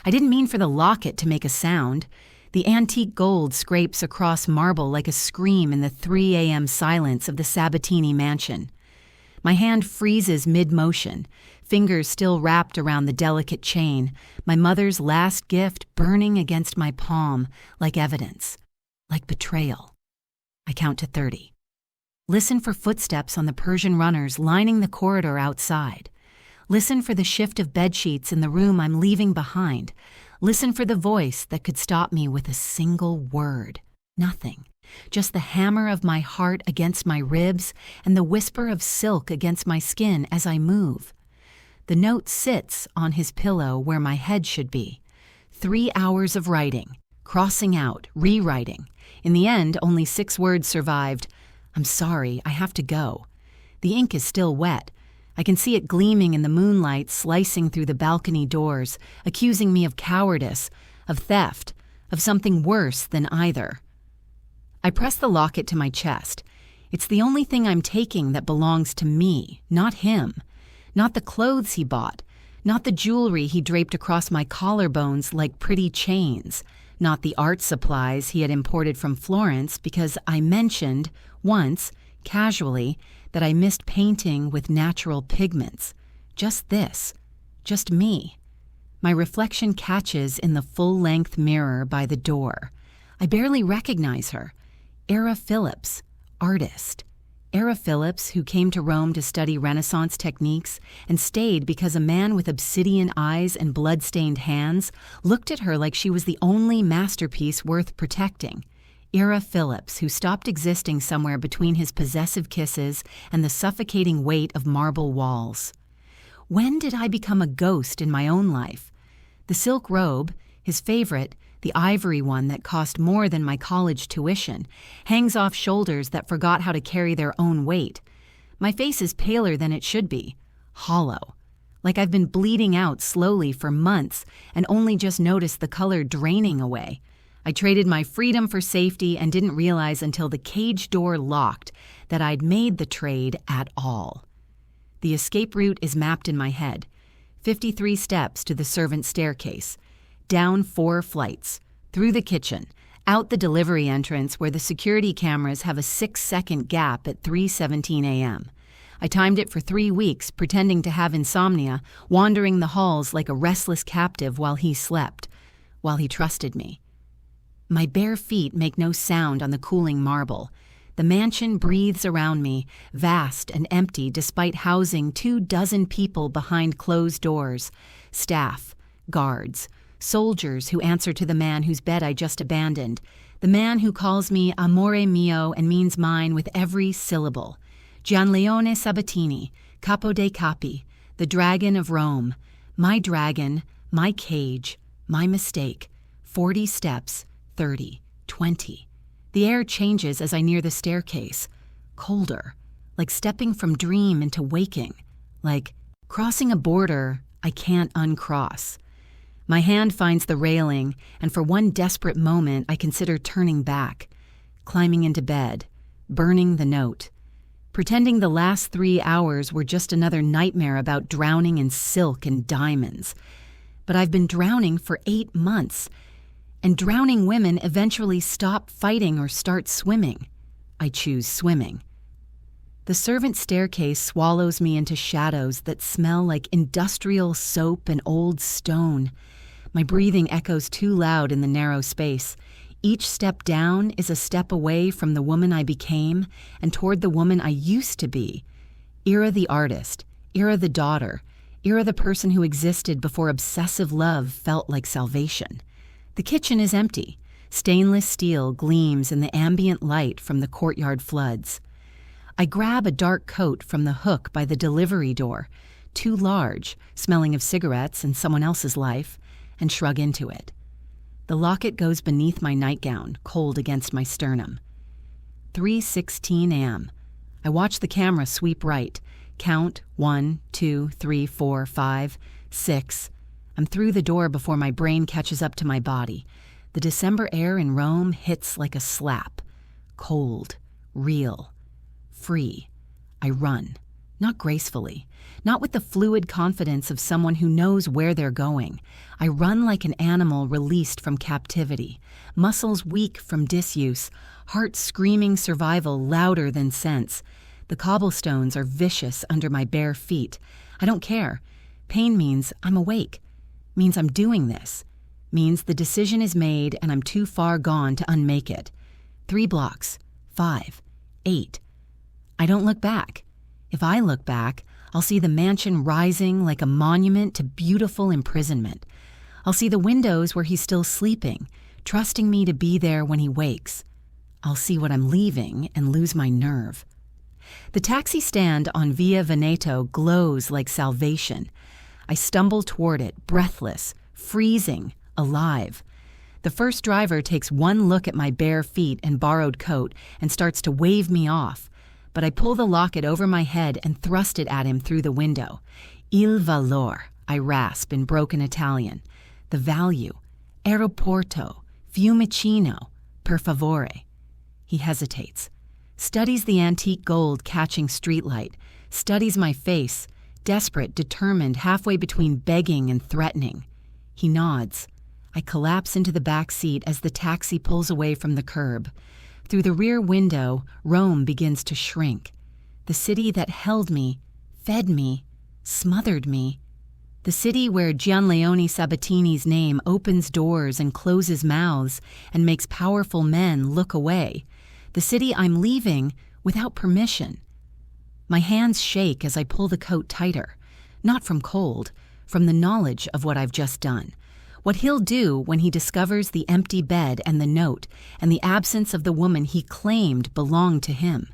I didn't mean for the locket to make a sound. The antique gold scrapes across marble like a scream in the 3 a.m. silence of the Sabbatini mansion. My hand freezes mid-motion, fingers still wrapped around the delicate chain, my mother's last gift burning against my palm like evidence, like betrayal. I count to 30. Listen for footsteps on the Persian runners lining the corridor outside. Listen for the shift of bedsheets in the room I'm leaving behind. Listen for the voice that could stop me with a single word. Nothing. Just the hammer of my heart against my ribs and the whisper of silk against my skin as I move. The note sits on his pillow where my head should be. 3 hours of writing, crossing out, rewriting. In the end, only 6 words survived. I'm sorry, I have to go. The ink is still wet. I can see it gleaming in the moonlight, slicing through the balcony doors, accusing me of cowardice, of theft, of something worse than either. I press the locket to my chest. It's the only thing I'm taking that belongs to me, not him. Not the clothes he bought, not the jewelry he draped across my collarbones like pretty chains, not the art supplies he had imported from Florence because I mentioned, once, casually, that I missed painting with natural pigments. Just this. Just me. My reflection catches in the full-length mirror by the door. I barely recognize her. Era Phillips, artist. Era Phillips, who came to Rome to study Renaissance techniques and stayed because a man with obsidian eyes and blood-stained hands looked at her like she was the only masterpiece worth protecting. Era Phillips, who stopped existing somewhere between his possessive kisses and the suffocating weight of marble walls. When did I become a ghost in my own life? The silk robe, his favorite, the ivory one that cost more than my college tuition, hangs off shoulders that forgot how to carry their own weight. My face is paler than it should be, hollow, like I've been bleeding out slowly for months and only just noticed the color draining away. I traded my freedom for safety and didn't realize until the cage door locked that I'd made the trade at all. The escape route is mapped in my head. 53 steps to the servant staircase, down 4 flights, through the kitchen, out the delivery entrance where the security cameras have a 6-second gap at 3:17 a.m. I timed it for 3 weeks, pretending to have insomnia, wandering the halls like a restless captive while he slept, while he trusted me. My bare feet make no sound on the cooling marble. The mansion breathes around me, vast and empty despite housing 24 people behind closed doors, staff, guards, soldiers who answer to the man whose bed I just abandoned, the man who calls me amore mio and means mine with every syllable. Gianleone Sabbatini, capo dei capi, the dragon of Rome, my dragon, my cage, my mistake, 40 steps, 30, 20. The air changes as I near the staircase, colder, like stepping from dream into waking, like crossing a border I can't uncross. My hand finds the railing, and for one desperate moment I consider turning back, climbing into bed, burning the note, pretending the last 3 hours were just another nightmare about drowning in silk and diamonds. But I've been drowning for 8 months, and drowning women eventually stop fighting or start swimming. I choose swimming. The servant staircase swallows me into shadows that smell like industrial soap and old stone. My breathing echoes too loud in the narrow space. Each step down is a step away from the woman I became and toward the woman I used to be. Era the artist, Era the daughter, Era the person who existed before obsessive love felt like salvation. The kitchen is empty. Stainless steel gleams in the ambient light from the courtyard floods. I grab a dark coat from the hook by the delivery door, too large, smelling of cigarettes and someone else's life, and shrug into it. The locket goes beneath my nightgown, cold against my sternum. 3:16 a.m. I watch the camera sweep right, count 1, 2, 3, 4, 5, 6. I'm through the door before my brain catches up to my body. The December air in Rome hits like a slap. Cold, real, free. I run. not gracefully, not with the fluid confidence of someone who knows where they're going. I run like an animal released from captivity, muscles weak from disuse, heart screaming survival louder than sense. The cobblestones are vicious under my bare feet. I don't care. Pain means I'm awake, means I'm doing this, means the decision is made and I'm too far gone to unmake it. 3 blocks, 5, 8. I don't look back. If I look back, I'll see the mansion rising like a monument to beautiful imprisonment. I'll see the windows where he's still sleeping, trusting me to be there when he wakes. I'll see what I'm leaving and lose my nerve. The taxi stand on Via Veneto glows like salvation. I stumble toward it, breathless, freezing, alive. The first driver takes one look at my bare feet and borrowed coat and starts to wave me off, but I pull the locket over my head and thrust it at him through the window. Il valor, I rasp in broken Italian. The value. Aeroporto. Fiumicino. Per favore. He hesitates. Studies the antique gold catching streetlight. Studies my face, desperate, determined, halfway between begging and threatening. He nods. I collapse into the back seat as the taxi pulls away from the curb. Through the rear window, Rome begins to shrink. The city that held me, fed me, smothered me. The city where Gianleone Sabbatini's name opens doors and closes mouths and makes powerful men look away. The city I'm leaving without permission. My hands shake as I pull the coat tighter, not from cold, from the knowledge of what I've just done. What he'll do when he discovers the empty bed and the note and the absence of the woman he claimed belonged to him.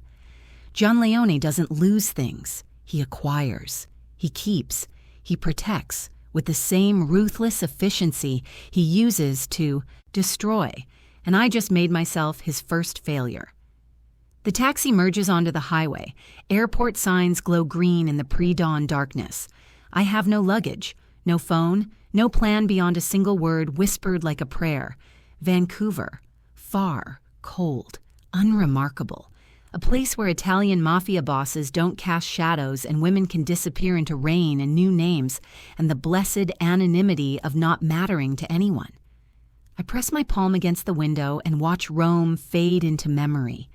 Gianleone doesn't lose things. He acquires. He keeps. He protects with the same ruthless efficiency he uses to destroy, and I just made myself his first failure. The taxi merges onto the highway. Airport signs glow green in the pre-dawn darkness. I have no luggage, no phone, no plan beyond a single word whispered like a prayer. Vancouver. Far, cold, unremarkable. A place where Italian mafia bosses don't cast shadows and women can disappear into rain and new names and the blessed anonymity of not mattering to anyone. I press my palm against the window and watch Rome fade into memory.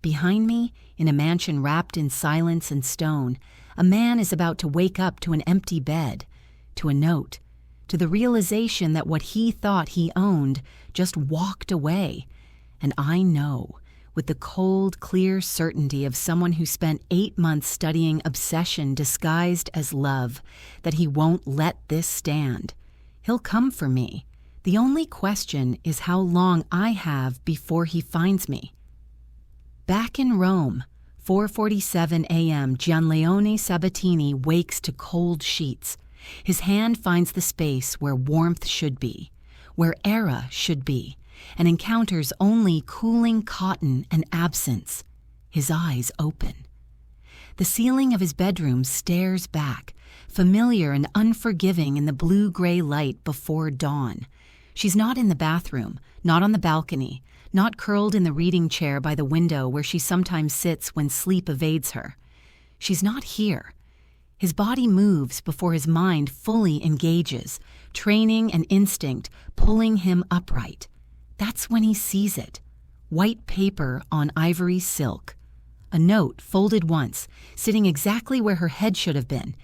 Behind me, in a mansion wrapped in silence and stone, a man is about to wake up to an empty bed, to a note, to the realization that what he thought he owned just walked away. And I know, with the cold, clear certainty of someone who spent 8 months studying obsession disguised as love, that he won't let this stand. He'll come for me. The only question is how long I have before he finds me. Back in Rome, 4:47 a.m., Gianleone Sabbatini wakes to cold sheets. His hand finds the space where warmth should be, where era should be, and encounters only cooling cotton and absence. His eyes open. The ceiling of his bedroom stares back, familiar and unforgiving in the blue-gray light before dawn. She's not in the bathroom, not on the balcony, not curled in the reading chair by the window where she sometimes sits when sleep evades her. She's not here. His body moves before his mind fully engages, training and instinct pulling him upright. That's when he sees it. White paper on ivory silk. A note folded once, sitting exactly where her head should have been.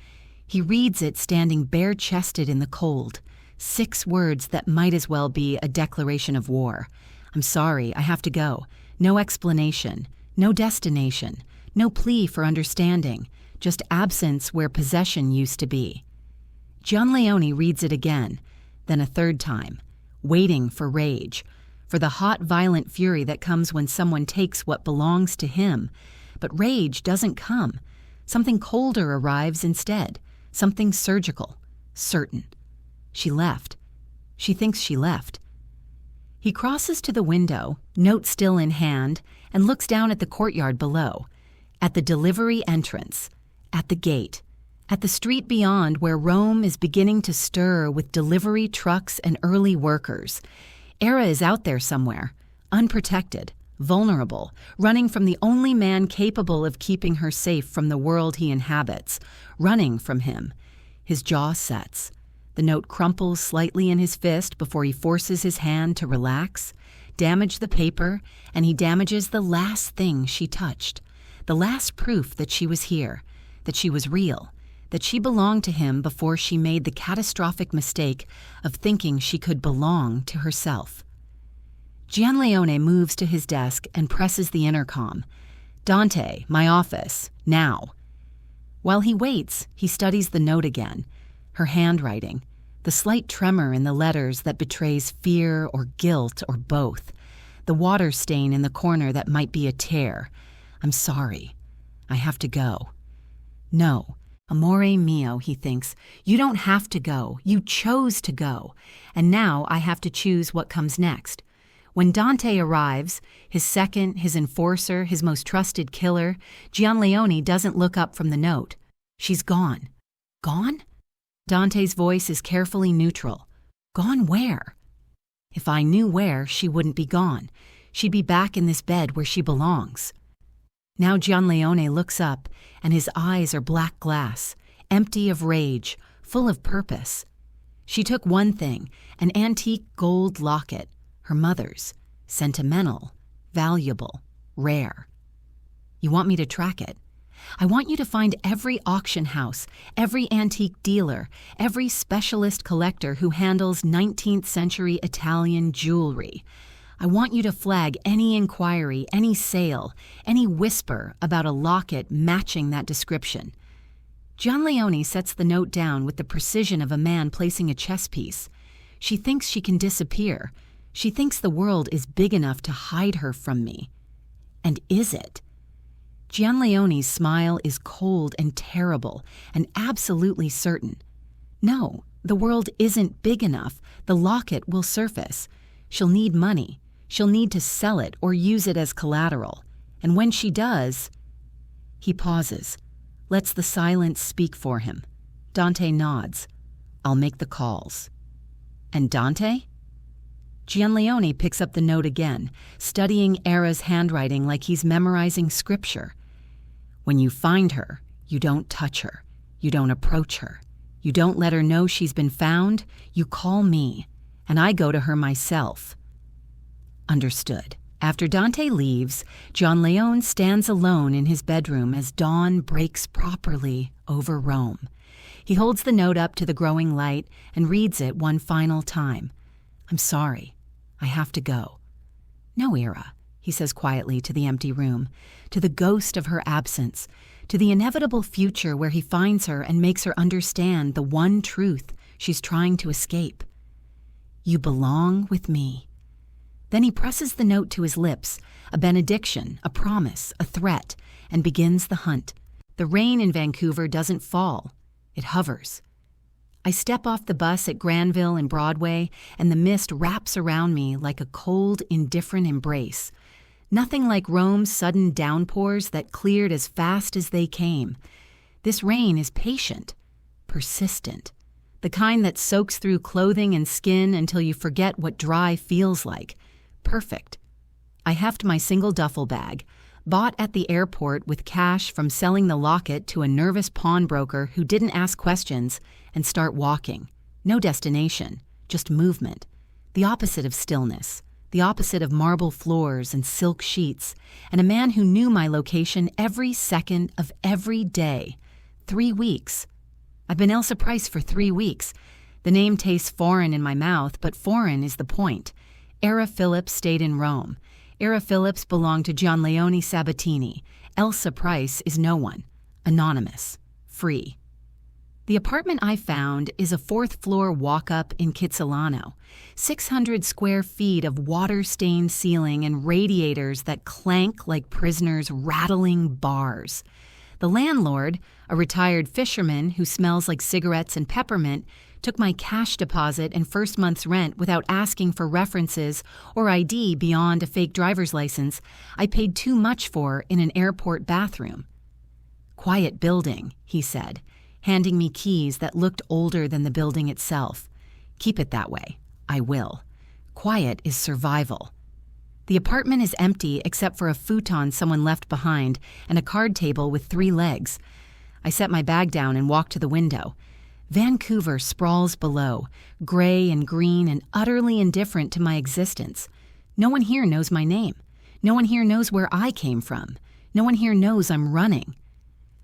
He reads it standing bare-chested in the cold. 6 words that might as well be a declaration of war. I'm sorry, I have to go. No explanation, no destination, no plea for understanding, just absence where possession used to be. Gianleone reads it again, then a 3rd time, waiting for rage, for the hot, violent fury that comes when someone takes what belongs to him. But rage doesn't come. Something colder arrives instead, something surgical, certain. She left. She thinks she left. He crosses to the window, note still in hand, and looks down at the courtyard below, at the delivery entrance, at the gate, at the street beyond where Rome is beginning to stir with delivery trucks and early workers. Era is out there somewhere, unprotected, vulnerable, running from the only man capable of keeping her safe from the world he inhabits, running from him. His jaw sets. The note crumples slightly in his fist before he forces his hand to relax, damage the paper, and he damages the last thing she touched, the last proof that she was here, that she was real, that she belonged to him before she made the catastrophic mistake of thinking she could belong to herself. Gianleone moves to his desk and presses the intercom. "Dante, my office, now." While he waits, he studies the note again, her handwriting, the slight tremor in the letters that betrays fear or guilt or both, the water stain in the corner that might be a tear. "I'm sorry. I have to go." No. Amore mio, he thinks, you don't have to go. You chose to go. And now I have to choose what comes next. When Dante arrives, his second, his enforcer, his most trusted killer, Gianleone doesn't look up from the note. She's gone. Gone? Dante's voice is carefully neutral. Gone where? If I knew where, she wouldn't be gone. She'd be back in this bed where she belongs. Now Gianleone looks up, and his eyes are black glass, empty of rage, full of purpose. She took one thing, an antique gold locket, her mother's, sentimental, valuable, rare. You want me to track it? I want you to find every auction house, every antique dealer, every specialist collector who handles 19th century Italian jewelry. I want you to flag any inquiry, any sale, any whisper about a locket matching that description. Gianleone sets the note down with the precision of a man placing a chess piece. She thinks she can disappear. She thinks the world is big enough to hide her from me. And is it? Gianleone's smile is cold and terrible and absolutely certain. No, the world isn't big enough. The locket will surface. She'll need money. She'll need to sell it or use it as collateral. And when she does... He pauses, lets the silence speak for him. Dante nods. "I'll make the calls." "And Dante?" Gianleone picks up the note again, studying Era's handwriting like he's memorizing scripture. "When you find her, you don't touch her. You don't approach her. You don't let her know she's been found. You call me, and I go to her myself." Understood. After Dante leaves, Gianleone stands alone in his bedroom as dawn breaks properly over Rome. He holds the note up to the growing light and reads it one final time. "I'm sorry. I have to go." "No, Era," he says quietly to the empty room, to the ghost of her absence, to the inevitable future where he finds her and makes her understand the one truth she's trying to escape. "You belong with me." Then he presses the note to his lips, a benediction, a promise, a threat, and begins the hunt. The rain in Vancouver doesn't fall. It hovers. I step off the bus at Granville and Broadway, and the mist wraps around me like a cold, indifferent embrace. Nothing like Rome's sudden downpours that cleared as fast as they came. This rain is patient, persistent, the kind that soaks through clothing and skin until you forget what dry feels like. Perfect. I heft my single duffel bag, bought at the airport with cash from selling the locket to a nervous pawnbroker who didn't ask questions, and start walking. No destination, just movement. The opposite of stillness, the opposite of marble floors and silk sheets, and a man who knew my location every second of every day. 3 weeks. I've been Elsa Price for 3 weeks. The name tastes foreign in my mouth, but foreign is the point. Era Phillips stayed in Rome. Era Phillips belonged to Gianleone Sabbatini. Elsa Price is no one. Anonymous. Free. The apartment I found is a 4th-floor walk-up in Kitsilano. 600 square feet of water-stained ceiling and radiators that clank like prisoners rattling bars. The landlord, a retired fisherman who smells like cigarettes and peppermint, took my cash deposit and first month's rent without asking for references or ID beyond a fake driver's license I paid too much for in an airport bathroom. "Quiet building," he said, handing me keys that looked older than the building itself. "Keep it that way. I will. Quiet is survival." The apartment is empty except for a futon someone left behind and a card table with 3 legs. I set my bag down and walk to the window. Vancouver sprawls below, gray and green and utterly indifferent to my existence. No one here knows my name. No one here knows where I came from. No one here knows I'm running.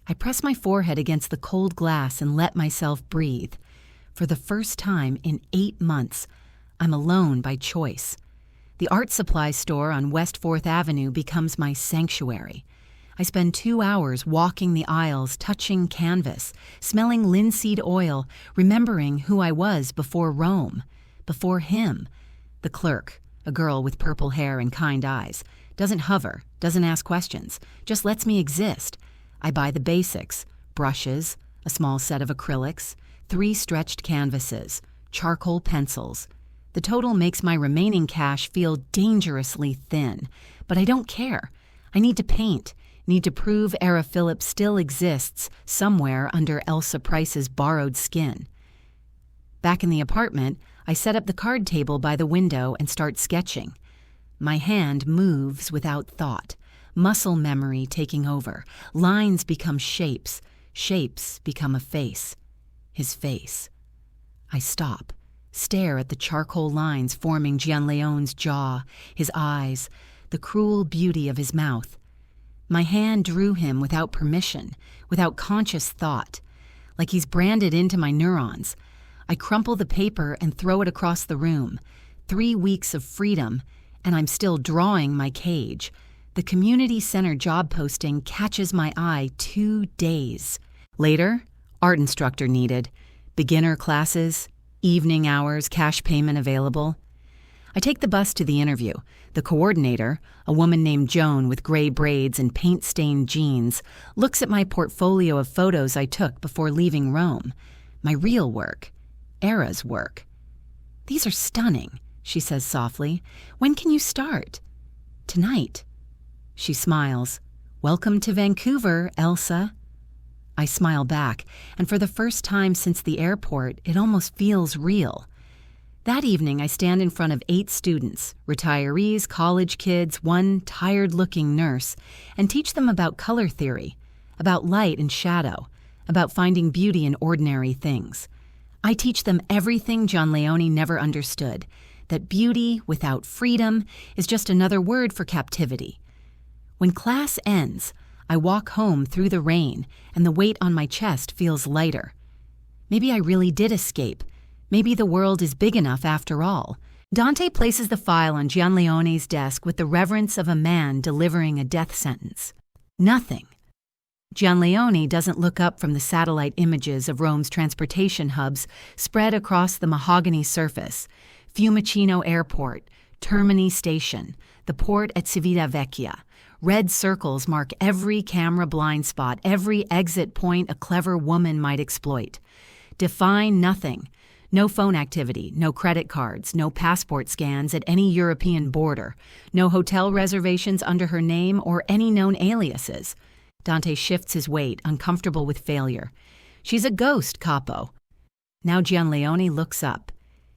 I press my forehead against the cold glass and let myself breathe. For the first time in 8 months, I'm alone by choice. The art supply store on West 4th Avenue becomes my sanctuary. I spend 2 hours walking the aisles, touching canvas, smelling linseed oil, remembering who I was before Rome, before him. The clerk, a girl with purple hair and kind eyes, doesn't hover, doesn't ask questions, just lets me exist. I buy the basics: brushes, a small set of acrylics, 3 stretched canvases, charcoal pencils. The total makes my remaining cash feel dangerously thin, but I don't care. I need to paint, need to prove Era Phillips still exists somewhere under Elsa Price's borrowed skin. Back in the apartment, I set up the card table by the window and start sketching. My hand moves without thought, muscle memory taking over. Lines become shapes, shapes become a face. His face. I stop, stare at the charcoal lines forming Gianleone's jaw, his eyes, the cruel beauty of his mouth. My hand drew him without permission, without conscious thought, like he's branded into my neurons. I crumple the paper and throw it across the room. 3 weeks of freedom, and I'm still drawing my cage. The community center job posting catches my eye 2 days. Later, art instructor needed, beginner classes, evening hours, cash payment available. I take the bus to the interview. The coordinator, a woman named Joan with gray braids and paint-stained jeans, looks at my portfolio of photos I took before leaving Rome. My real work. Era's work. "These are stunning," she says softly. "When can you start?" "Tonight." She smiles. "Welcome to Vancouver, Elsa." I smile back, and for the first time since the airport, it almost feels real. That evening, I stand in front of 8 students, retirees, college kids, one tired-looking nurse, and teach them about color theory, about light and shadow, about finding beauty in ordinary things. I teach them everything Gianleone never understood, that beauty without freedom is just another word for captivity. When class ends, I walk home through the rain, and the weight on my chest feels lighter. Maybe I really did escape. Maybe the world is big enough after all. Dante places the file on Gianleone's desk with the reverence of a man delivering a death sentence. Nothing. Gianleone doesn't look up from the satellite images of Rome's transportation hubs spread across the mahogany surface: Fiumicino Airport, Termini Station, the port at Civitavecchia. Red circles mark every camera blind spot, every exit point a clever woman might exploit. Define nothing. No phone activity, no credit cards, no passport scans at any European border, no hotel reservations under her name or any known aliases. Dante shifts his weight, uncomfortable with failure. "She's a ghost, capo." Now Gianleone looks up.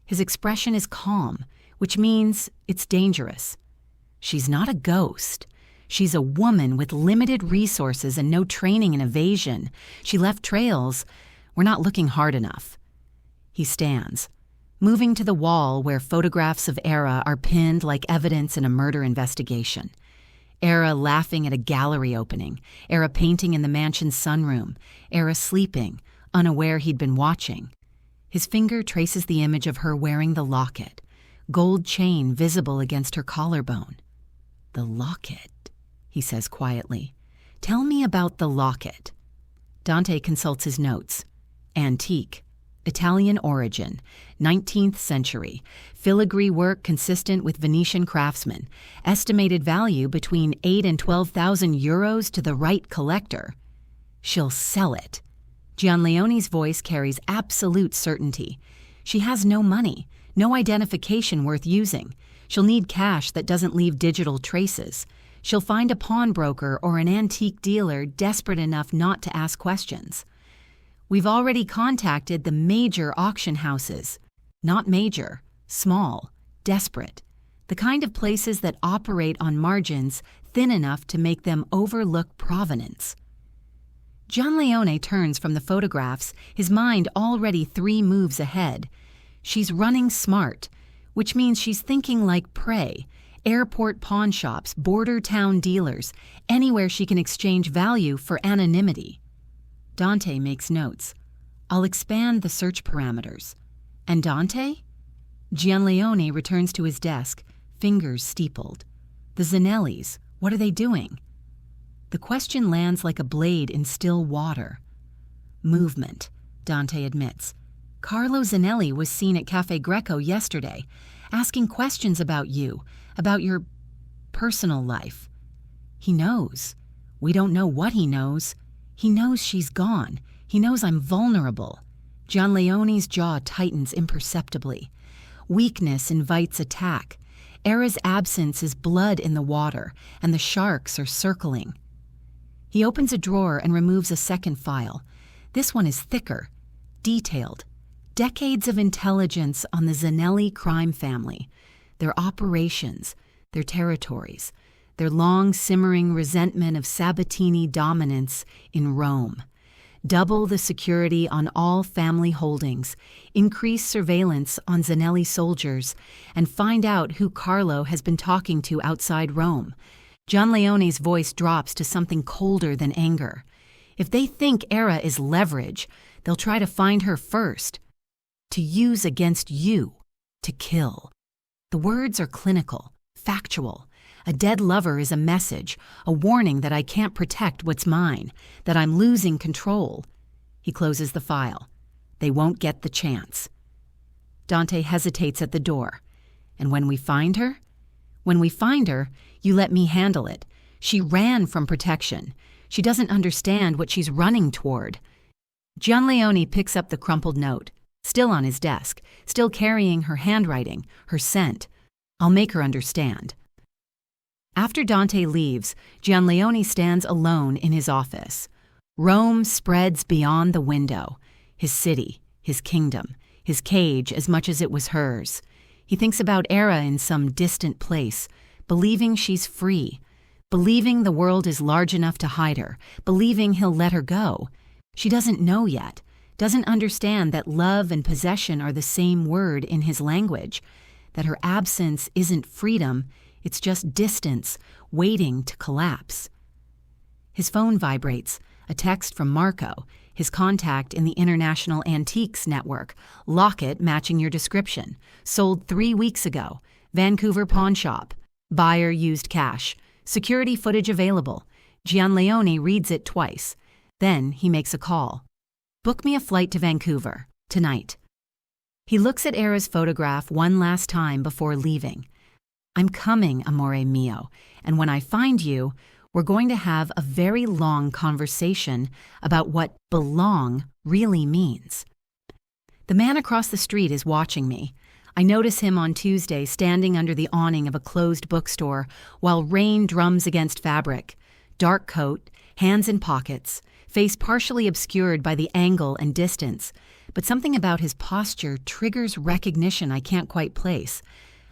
His expression is calm, which means it's dangerous. "She's not a ghost. She's a woman with limited resources and no training in evasion. She left trails. We're not looking hard enough." He stands, moving to the wall where photographs of Era are pinned like evidence in a murder investigation. Era laughing at a gallery opening, Era painting in the mansion's sunroom, Era sleeping, unaware he'd been watching. His finger traces the image of her wearing the locket, gold chain visible against her collarbone. "The locket," he says quietly. "Tell me about the locket." Dante consults his notes. Antique. Italian origin, 19th century, filigree work consistent with Venetian craftsmen, estimated value between 8 and 12,000 euros to the right collector. She'll sell it. Gianleone's voice carries absolute certainty. She has no money, no identification worth using. She'll need cash that doesn't leave digital traces. She'll find a pawnbroker or an antique dealer desperate enough not to ask questions. We've already contacted the major auction houses. Not major, small, desperate. the kind of places that operate on margins thin enough to make them overlook provenance. Gianleone turns from the photographs, his mind already 3 moves ahead. She's running smart, which means she's thinking like prey, airport pawn shops, border town dealers, anywhere she can exchange value for anonymity. Dante makes notes. I'll expand the search parameters. And Dante? Gianleone returns to his desk, fingers steepled. The Zannellis, what are they doing? The question lands like a blade in still water. Movement, Dante admits. Carlo Zannelli was seen at Cafe Greco yesterday, asking questions about you, about your personal life. He knows. We don't know what he knows. He knows she's gone. He knows I'm vulnerable. Gianleone's jaw tightens imperceptibly. Weakness invites attack. Era's absence is blood in the water, and the sharks are circling. He opens a drawer and removes a second file. This one is thicker, detailed. Decades of intelligence on the Zannelli crime family, their operations, their territories, their long-simmering resentment of Sabbatini dominance in Rome. Double the security on all family holdings, increase surveillance on Zannelli soldiers, and find out who Carlo has been talking to outside Rome. Gianleone's voice drops to something colder than anger. If they think Era is leverage, they'll try to find her first. To use against you. To kill. The words are clinical, factual. A dead lover is a message, a warning that I can't protect what's mine, that I'm losing control. He closes the file. They won't get the chance. Dante hesitates at the door. And when we find her? When we find her, you let me handle it. She ran from protection. She doesn't understand what she's running toward. Gianleone picks up the crumpled note, still on his desk, still carrying her handwriting, her scent. I'll make her understand. After Dante leaves, Gianleone stands alone in his office. Rome spreads beyond the window. His city, his kingdom, his cage as much as it was hers. He thinks about Era in some distant place, believing she's free, believing the world is large enough to hide her, believing he'll let her go. She doesn't know yet, doesn't understand that love and possession are the same word in his language, that her absence isn't freedom, it's just distance, waiting to collapse. His phone vibrates, a text from Marco, his contact in the International Antiques Network, locket matching your description, sold 3 weeks ago, Vancouver pawn shop, buyer used cash, security footage available. Gianleone reads it twice. Then he makes a call. Book me a flight to Vancouver, tonight. He looks at Era's photograph one last time before leaving. I'm coming, amore mio, and when I find you, we're going to have a very long conversation about what belong really means. The man across the street is watching me. I notice him on Tuesday standing under the awning of a closed bookstore while rain drums against fabric. Dark coat, hands in pockets, face partially obscured by the angle and distance, but something about his posture triggers recognition I can't quite place.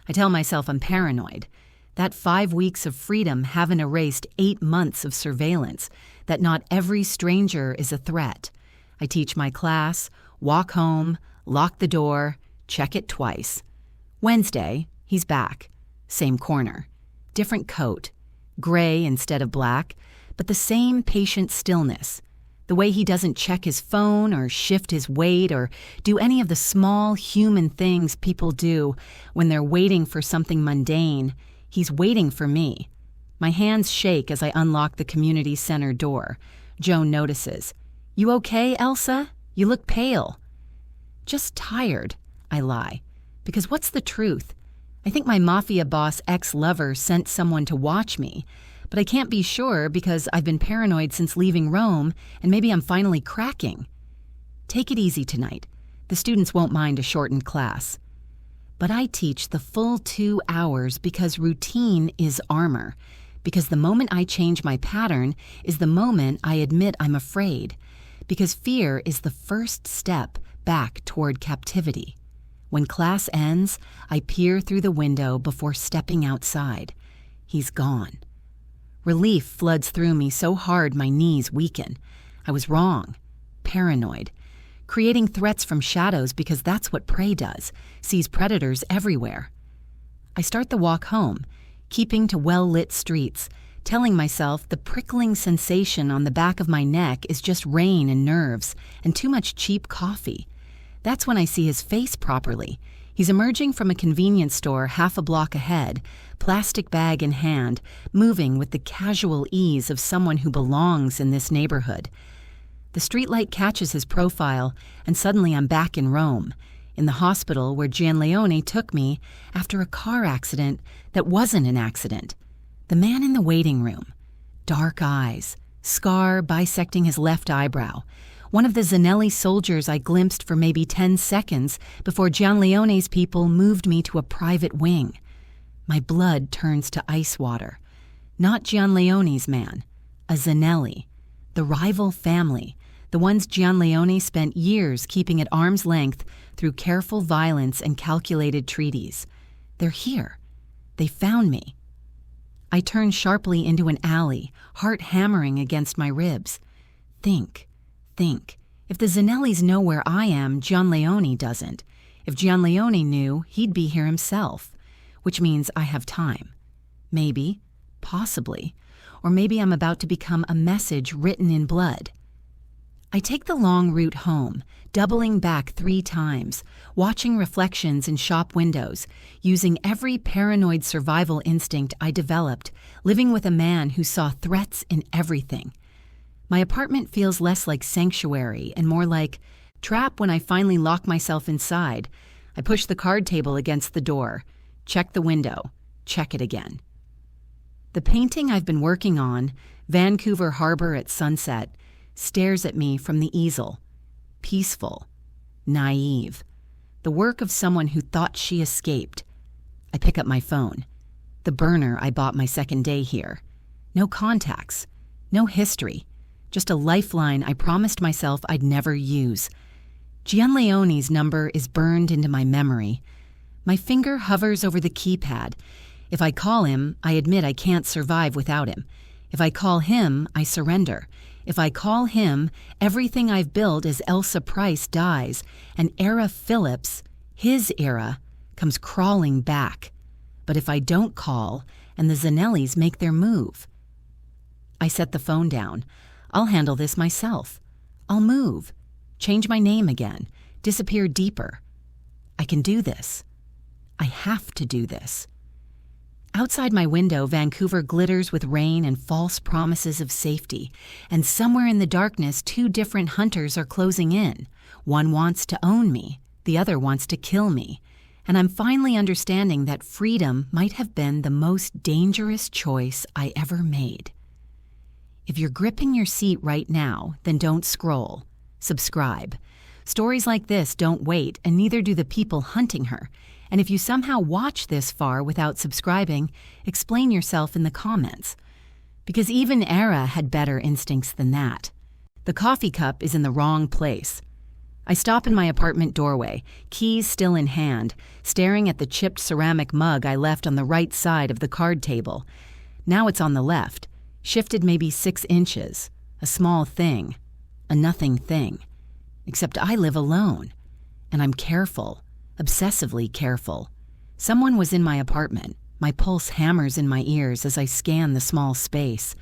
I tell myself I'm paranoid. That 5 weeks of freedom haven't erased 8 months of surveillance, that not every stranger is a threat. I teach my class, walk home, lock the door, check it twice. Wednesday, he's back. Same corner. Different coat. Gray instead of black, but the same patient stillness. The way he doesn't check his phone or shift his weight or do any of the small human things people do when they're waiting for something mundane. He's waiting for me. My hands shake as I unlock the community center door. Joan notices. You okay, Elsa? You look pale. Just tired, I lie. Because what's the truth? I think my Mafia Boss ex-lover sent someone to watch me, but I can't be sure because I've been paranoid since leaving Rome, and maybe I'm finally cracking. Take it easy tonight. The students won't mind a shortened class. But I teach the full 2 hours because routine is armor, because the moment I change my pattern is the moment I admit I'm afraid, because fear is the first step back toward captivity. When class ends, I peer through the window before stepping outside. He's gone. Relief floods through me so hard my knees weaken. I was wrong. Paranoid. Creating threats from shadows because that's what prey does, sees predators everywhere. I start the walk home, keeping to well-lit streets, telling myself the prickling sensation on the back of my neck is just rain and nerves and too much cheap coffee. That's when I see his face properly. He's emerging from a convenience store half a block ahead, plastic bag in hand, moving with the casual ease of someone who belongs in this neighborhood. The streetlight catches his profile, and suddenly I'm back in Rome, in the hospital where Gianleone took me after a car accident that wasn't an accident. The man in the waiting room. Dark eyes, scar bisecting his left eyebrow. One of the Zannelli soldiers I glimpsed for maybe 10 seconds before Gianleone's people moved me to a private wing. My blood turns to ice water. Not Gianleone's man, a Zannelli. The rival family, the ones Gianleone spent years keeping at arm's length through careful violence and calculated treaties. They're here. They found me. I turn sharply into an alley, heart hammering against my ribs. Think. If the Zannellis know where I am, Gianleone doesn't. If Gianleone knew, he'd be here himself. Which means I have time. Maybe, possibly, or maybe I'm about to become a message written in blood. I take the long route home, doubling back 3 times, watching reflections in shop windows, using every paranoid survival instinct I developed, living with a man who saw threats in everything. My apartment feels less like sanctuary and more like trap when I finally lock myself inside. I push the card table against the door, check the window, check it again. The painting I've been working on, Vancouver Harbor at sunset, stares at me from the easel. Peaceful, naive, the work of someone who thought she escaped. I pick up my phone, the burner I bought my second day here. No contacts, no history, just a lifeline I promised myself I'd never use. Gianleone's number is burned into my memory. My finger hovers over the keypad. If I call him, I admit I can't survive without him. If I call him, I surrender. If I call him, everything I've built as Elsa Price dies, and Era Phillips, his era, comes crawling back. But if I don't call, and the Zannellis make their move, I set the phone down. I'll handle this myself. I'll move, change my name again, disappear deeper. I can do this. I have to do this. Outside my window, Vancouver glitters with rain and false promises of safety, and somewhere in the darkness, 2 different hunters are closing in. One wants to own me, the other wants to kill me, and I'm finally understanding that freedom might have been the most dangerous choice I ever made. If you're gripping your seat right now, then don't scroll. Subscribe. Stories like this don't wait, and neither do the people hunting her. And if you somehow watch this far without subscribing, explain yourself in the comments. Because even Era had better instincts than that. The coffee cup is in the wrong place. I stop in my apartment doorway, keys still in hand, staring at the chipped ceramic mug I left on the right side of the card table. Now it's on the left, shifted maybe 6 inches. A small thing. A nothing thing. Except I live alone. And I'm careful. Obsessively careful. Someone was in my apartment. My pulse hammers in my ears as I scan the small space.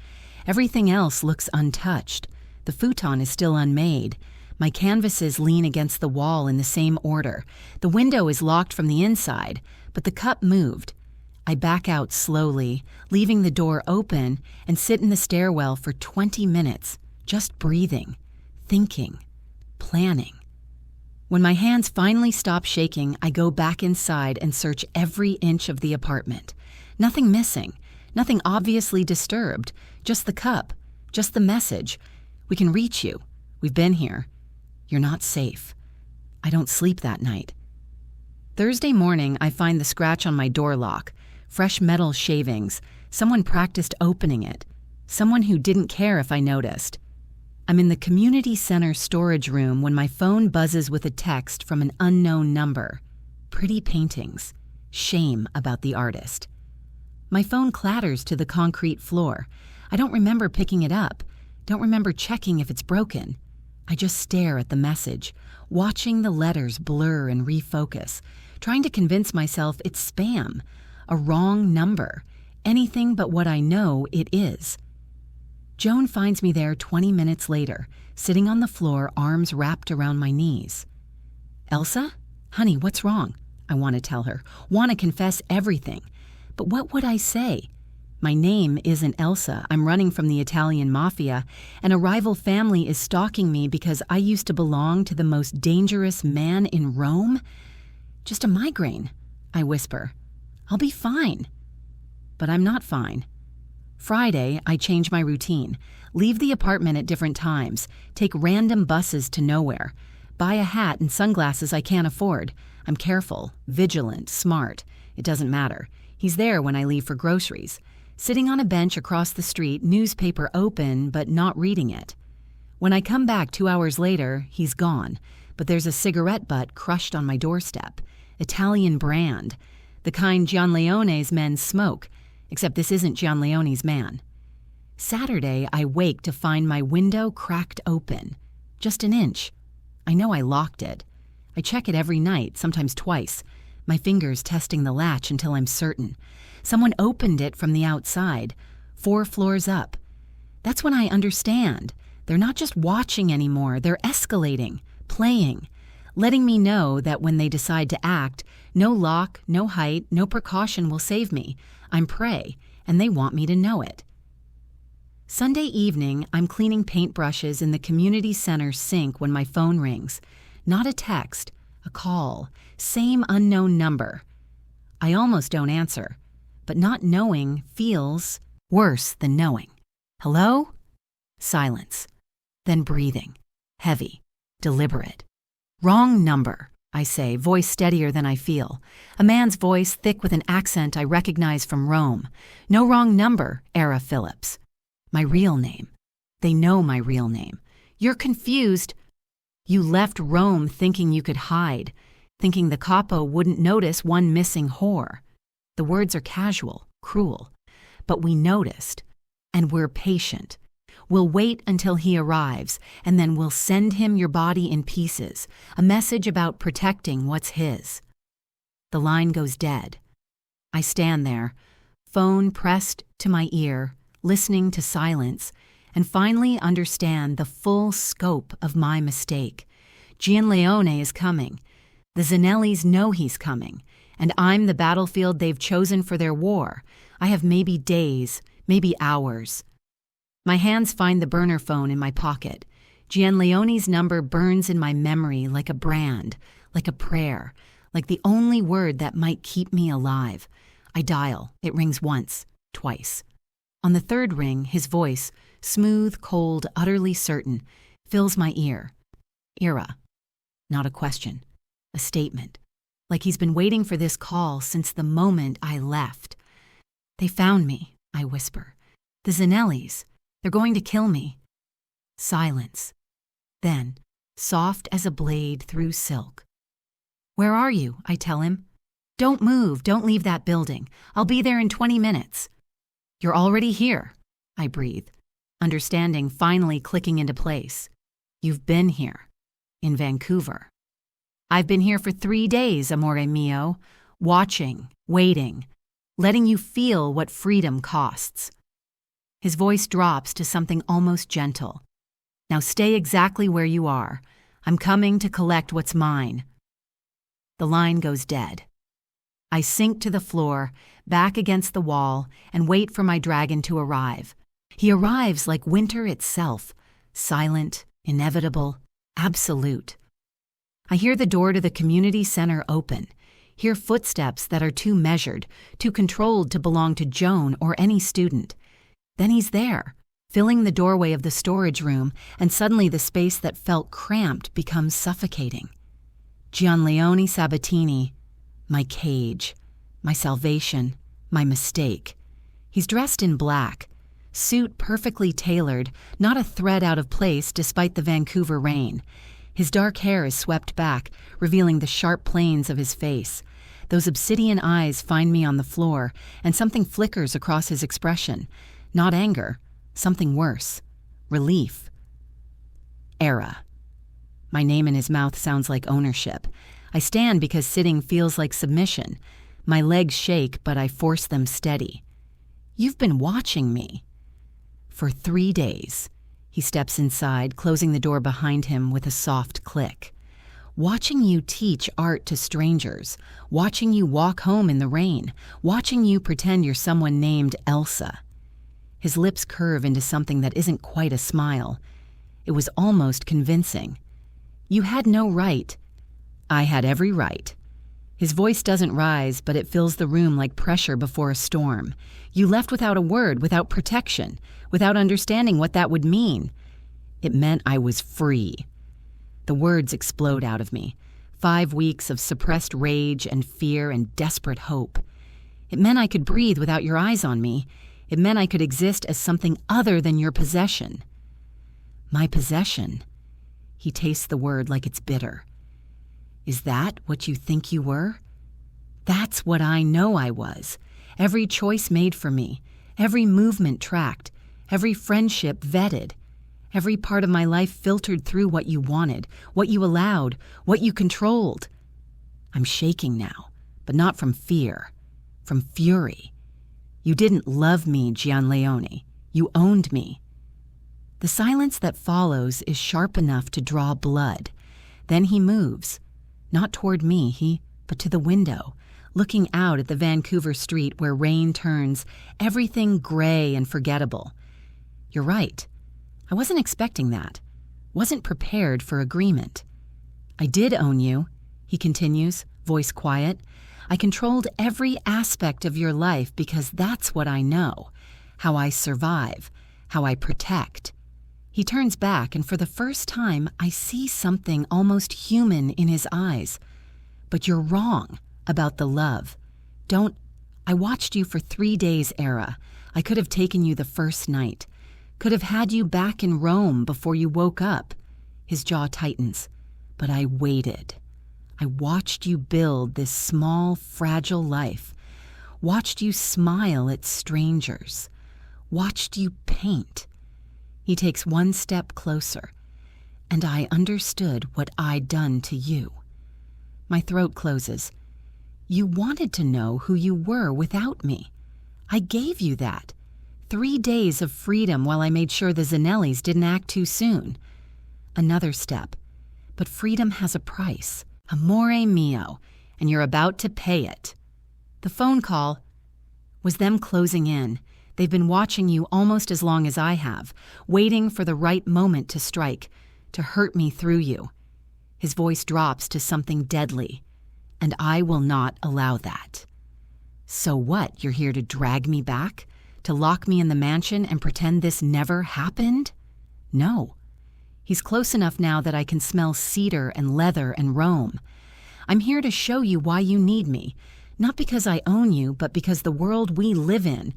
Everything else looks untouched. The futon is still unmade. My canvases lean against the wall in the same order. The window is locked from the inside, but the cup moved. I back out slowly, leaving the door open, and sit in the stairwell for 20 minutes, just breathing, thinking, planning. When my hands finally stop shaking, I go back inside and search every inch of the apartment. Nothing missing, nothing obviously disturbed, just the cup, just the message. We can reach you. We've been here. You're not safe. I don't sleep that night. Thursday morning, I find the scratch on my door lock. Fresh metal shavings. Someone practiced opening it. Someone who didn't care if I noticed. I'm in the community center storage room when my phone buzzes with a text from an unknown number. Pretty paintings. Shame about the artist. My phone clatters to the concrete floor. I don't remember picking it up. Don't remember checking if it's broken. I just stare at the message, watching the letters blur and refocus, trying to convince myself it's spam, a wrong number, anything but what I know it is. Joan finds me there 20 minutes later, sitting on the floor, arms wrapped around my knees. Elsa? Honey, what's wrong? I want to tell her, want to confess everything. But what would I say? My name isn't Elsa. I'm running from the Italian Mafia, and a rival family is stalking me because I used to belong to the most dangerous man in Rome? Just a migraine, I whisper. I'll be fine. But I'm not fine. Friday, I change my routine, leave the apartment at different times, take random buses to nowhere, buy a hat and sunglasses I can't afford. I'm careful, vigilant, smart. It doesn't matter. He's there when I leave for groceries. Sitting on a bench across the street, newspaper open, but not reading it. When I come back 2 hours later, he's gone, but there's a cigarette butt crushed on my doorstep. Italian brand. The kind Gianleone's men smoke, except this isn't Gianleone's man. Saturday, I wake to find my window cracked open. Just an inch. I know I locked it. I check it every night, sometimes twice, my fingers testing the latch until I'm certain. Someone opened it from the outside, 4 floors up. That's when I understand. They're not just watching anymore, they're escalating, playing, letting me know that when they decide to act, no lock, no height, no precaution will save me. I'm prey, and they want me to know it. Sunday evening, I'm cleaning paintbrushes in the community center sink when my phone rings. Not a text, a call, same unknown number. I almost don't answer, but not knowing feels worse than knowing. Hello? Silence. Then breathing. Heavy. Deliberate. Wrong number, I say, voice steadier than I feel. A man's voice, thick with an accent I recognize from Rome. No wrong number, Era Phillips. My real name. They know my real name. You're confused. You left Rome thinking you could hide, thinking the capo wouldn't notice one missing whore. The words are casual, cruel. But we noticed, and we're patient. We'll wait until he arrives, and then we'll send him your body in pieces, a message about protecting what's his. The line goes dead. I stand there, phone pressed to my ear, listening to silence, and finally understand the full scope of my mistake. Gianleone is coming. The Zannellis know he's coming, and I'm the battlefield they've chosen for their war. I have maybe days, maybe hours. My hands find the burner phone in my pocket. Gianleone's number burns in my memory like a brand, like a prayer, like the only word that might keep me alive. I dial. It rings once, twice. On the third ring, his voice, smooth, cold, utterly certain, fills my ear. Era. Not a question. A statement. Like he's been waiting for this call since the moment I left. They found me, I whisper. The Zannellis. They're going to kill me. Silence. Then, soft as a blade through silk. Where are you? I tell him. Don't move. Don't leave that building. I'll be there in 20 minutes. You're already here, I breathe, understanding finally clicking into place. You've been here. In Vancouver. I've been here for 3 days, amore mio, watching, waiting, letting you feel what freedom costs. His voice drops to something almost gentle. Now stay exactly where you are. I'm coming to collect what's mine. The line goes dead. I sink to the floor, back against the wall, and wait for my dragon to arrive. He arrives like winter itself, silent, inevitable, absolute. I hear the door to the community center open, hear footsteps that are too measured, too controlled to belong to Joan or any student. Then he's there, filling the doorway of the storage room, and suddenly the space that felt cramped becomes suffocating. Gianleone Sabbatini, my cage, my salvation, my mistake. He's dressed in black, suit perfectly tailored, not a thread out of place despite the Vancouver rain. His dark hair is swept back, revealing the sharp planes of his face, Those obsidian eyes find me on the floor, and something flickers across his expression. Not anger, something worse. Relief. Era. My name in his mouth sounds like ownership. I stand because sitting feels like submission. My legs shake, but I force them steady. You've been watching me. For 3 days. He steps inside, closing the door behind him with a soft click. Watching you teach art to strangers, watching you walk home in the rain, watching you pretend you're someone named Elsa. His lips curve into something that isn't quite a smile. It was almost convincing. You had no right. I had every right. His voice doesn't rise, but it fills the room like pressure before a storm. You left without a word, without protection, without understanding what that would mean. It meant I was free. The words explode out of me. 5 weeks of suppressed rage and fear and desperate hope. It meant I could breathe without your eyes on me. It meant I could exist as something other than your possession. My possession. He tastes the word like it's bitter. Is that what you think you were? That's what I know I was. Every choice made for me. Every movement tracked. Every friendship vetted. Every part of my life filtered through what you wanted, what you allowed, what you controlled. I'm shaking now, but not from fear, from fury. You didn't love me, Gianleone. You owned me. The silence that follows is sharp enough to draw blood. Then he moves, not toward me, but to the window, looking out at the Vancouver street where rain turns everything gray and forgettable. You're right. I wasn't expecting that. Wasn't prepared for agreement. I did own you, he continues, voice quiet. I controlled every aspect of your life because that's what I know. How I survive. How I protect. He turns back, and for the first time, I see something almost human in his eyes. But you're wrong about the love. I watched you for 3 days, Era. I could have taken you the first night. Could have had you back in Rome before you woke up. His jaw tightens. But I waited. I watched you build this small, fragile life. Watched you smile at strangers. Watched you paint. He takes one step closer. And I understood what I'd done to you. My throat closes. You wanted to know who you were without me. I gave you that. 3 days of freedom while I made sure the Zannellis didn't act too soon. Another step. But freedom has a price. Amore mio. And you're about to pay it. The phone call was them closing in. They've been watching you almost as long as I have, waiting for the right moment to strike, to hurt me through you. His voice drops to something deadly. And I will not allow that. So what, you're here to drag me back? To lock me in the mansion and pretend this never happened? No. He's close enough now that I can smell cedar and leather and Rome. I'm here to show you why you need me, not because I own you, but because the world we live in,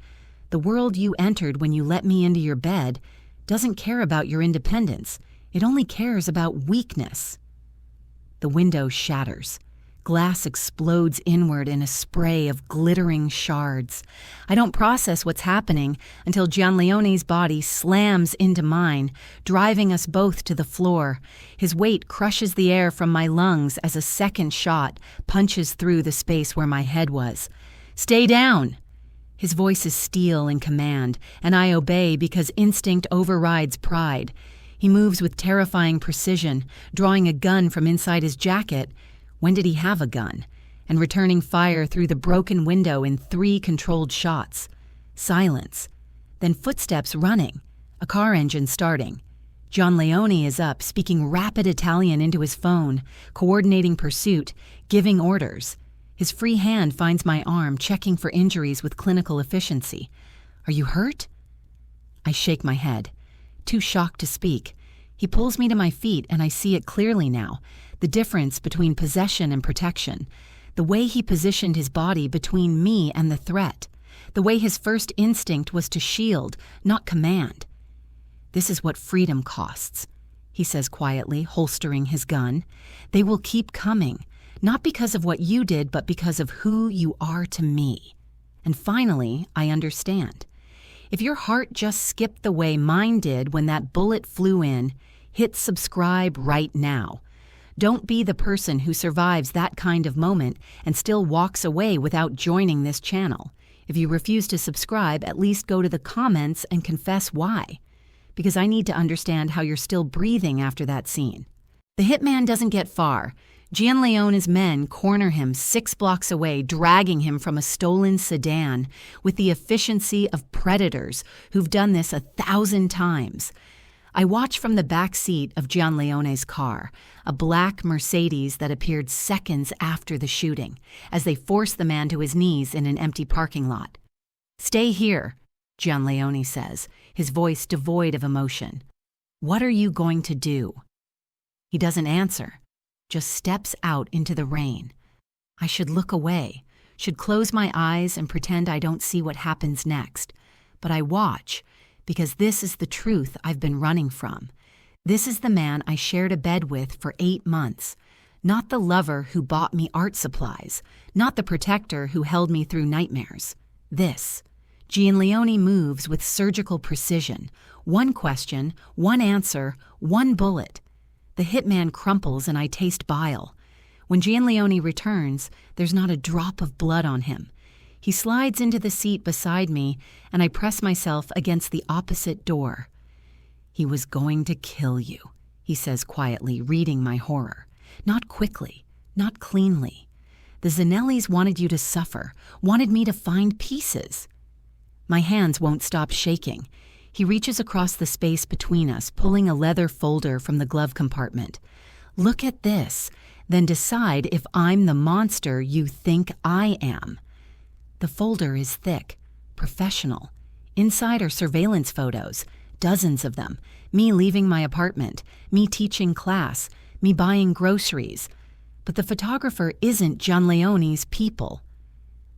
the world you entered when you let me into your bed, doesn't care about your independence. It only cares about weakness. The window shatters. Glass explodes inward in a spray of glittering shards. I don't process what's happening until Gianleone's body slams into mine, driving us both to the floor. His weight crushes the air from my lungs as a second shot punches through the space where my head was. Stay down! His voice is steel in command, and I obey because instinct overrides pride. He moves with terrifying precision, drawing a gun from inside his jacket. When did he have a gun? And returning fire through the broken window in 3 controlled shots. Silence. Then footsteps running. A car engine starting. Gianleone is up, speaking rapid Italian into his phone, coordinating pursuit, giving orders. His free hand finds my arm, checking for injuries with clinical efficiency. Are you hurt? I shake my head. Too shocked to speak. He pulls me to my feet, and I see it clearly now. The difference between possession and protection. The way he positioned his body between me and the threat. The way his first instinct was to shield, not command. This is what freedom costs, he says quietly, holstering his gun. They will keep coming. Not because of what you did, but because of who you are to me. And finally, I understand. If your heart just skipped the way mine did when that bullet flew in, hit subscribe right now. Don't be the person who survives that kind of moment and still walks away without joining this channel. If you refuse to subscribe, at least go to the comments and confess why. Because I need to understand how you're still breathing after that scene. The hitman doesn't get far. Gianleone's men corner him 6 blocks away, dragging him from a stolen sedan with the efficiency of predators who've done this 1,000 times. I watch from the back seat of Gianleone's car, a black Mercedes that appeared seconds after the shooting, as they force the man to his knees in an empty parking lot. "Stay here," Gianleone says, his voice devoid of emotion. "What are you going to do?" He doesn't answer, just steps out into the rain. I should look away, should close my eyes and pretend I don't see what happens next. But I watch, because this is the truth I've been running from. This is the man I shared a bed with for 8 months. Not the lover who bought me art supplies, not the protector who held me through nightmares. This. Gianleone moves with surgical precision. One question, one answer, one bullet. The hitman crumples and I taste bile. When Gianleone returns, there's not a drop of blood on him. He slides into the seat beside me, and I press myself against the opposite door. "He was going to kill you," he says quietly, reading my horror. Not quickly, not cleanly. The Zannellis wanted you to suffer, wanted me to find pieces. My hands won't stop shaking. He reaches across the space between us, pulling a leather folder from the glove compartment. "Look at this, then decide if I'm the monster you think I am." The folder is thick, professional. Inside are surveillance photos, dozens of them. Me leaving my apartment, me teaching class, me buying groceries. But the photographer isn't Gianleone's people.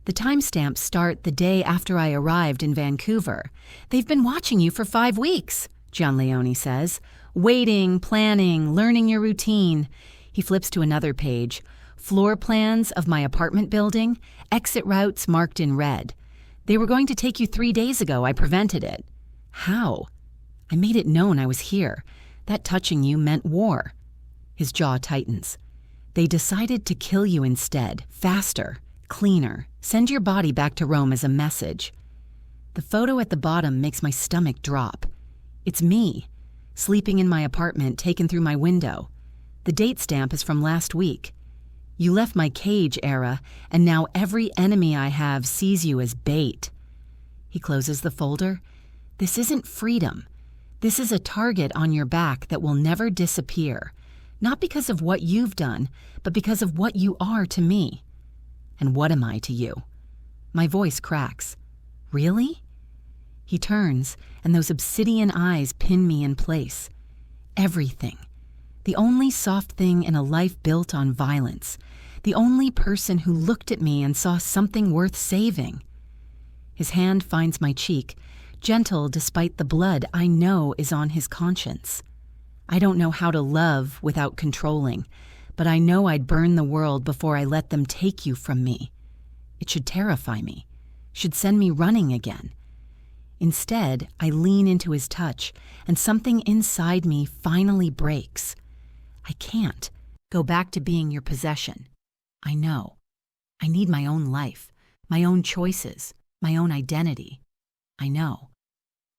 The timestamps start the day after I arrived in Vancouver. "They've been watching you for 5 weeks, Gianleone says. "Waiting, planning, learning your routine." He flips to another page. "Floor plans of my apartment building, exit routes marked in red. They were going to take you 3 days ago. I prevented it." "How?" "I made it known I was here. That touching you meant war." His jaw tightens. "They decided to kill you instead, faster, cleaner. Send your body back to Rome as a message." The photo at the bottom makes my stomach drop. It's me, sleeping in my apartment, taken through my window. The date stamp is from last week. "You left my cage era, and now every enemy I have sees you as bait." He closes the folder. "This isn't freedom. This is a target on your back that will never disappear. Not because of what you've done, but because of what you are to me." "And what am I to you?" My voice cracks. "Really?" He turns, and those obsidian eyes pin me in place. Everything. The only soft thing in a life built on violence. The only person who looked at me and saw something worth saving. His hand finds my cheek, gentle despite the blood I know is on his conscience. I don't know how to love without controlling, but I know I'd burn the world before I let them take you from me. It should terrify me, should send me running again. Instead, I lean into his touch, and something inside me finally breaks. I can't go back to being your possession. I know. I need my own life, my own choices, my own identity. I know.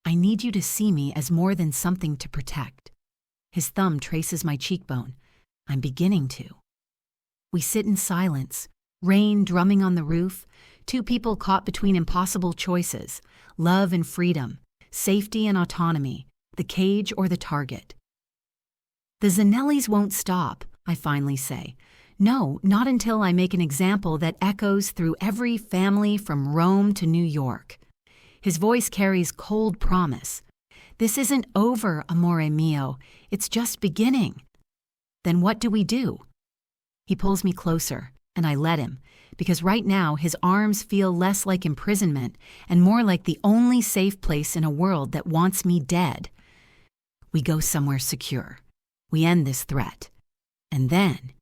I need you to see me as more than something to protect. His thumb traces my cheekbone. I'm beginning to. We sit in silence, rain drumming on the roof, 2 people caught between impossible choices, love and freedom, safety and autonomy, the cage or the target. "The Zannellis won't stop," I finally say. "No, not until I make an example that echoes through every family from Rome to New York." His voice carries cold promise. "This isn't over, amore mio. It's just beginning." "Then what do we do?" He pulls me closer, and I let him, because right now his arms feel less like imprisonment and more like the only safe place in a world that wants me dead. We go somewhere secure. We end this threat. And then,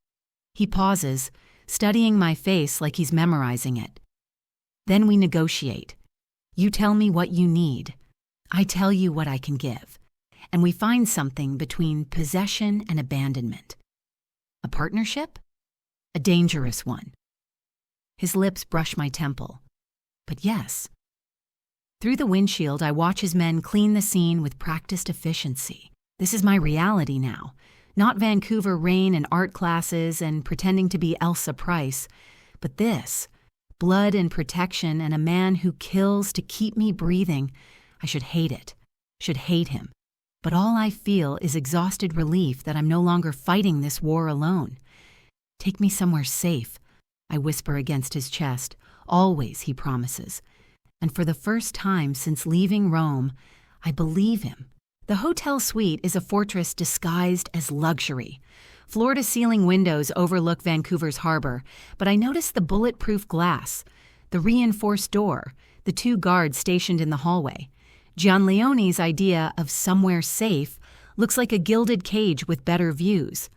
he pauses, studying my face like he's memorizing it. Then we negotiate. You tell me what you need. I tell you what I can give. And we find something between possession and abandonment. A partnership? A dangerous one. His lips brush my temple. But yes. Through the windshield, I watch his men clean the scene with practiced efficiency. This is my reality now. Not Vancouver rain and art classes and pretending to be Elsa Price, but this, blood and protection and a man who kills to keep me breathing. I should hate it, should hate him. But all I feel is exhausted relief that I'm no longer fighting this war alone. Take me somewhere safe, I whisper against his chest. Always, he promises. And for the first time since leaving Rome, I believe him. The hotel suite is a fortress disguised as luxury. Floor-to-ceiling windows overlook Vancouver's harbor, but I notice the bulletproof glass, the reinforced door, the 2 guards stationed in the hallway. Gianleone's idea of somewhere safe looks like a gilded cage with better views.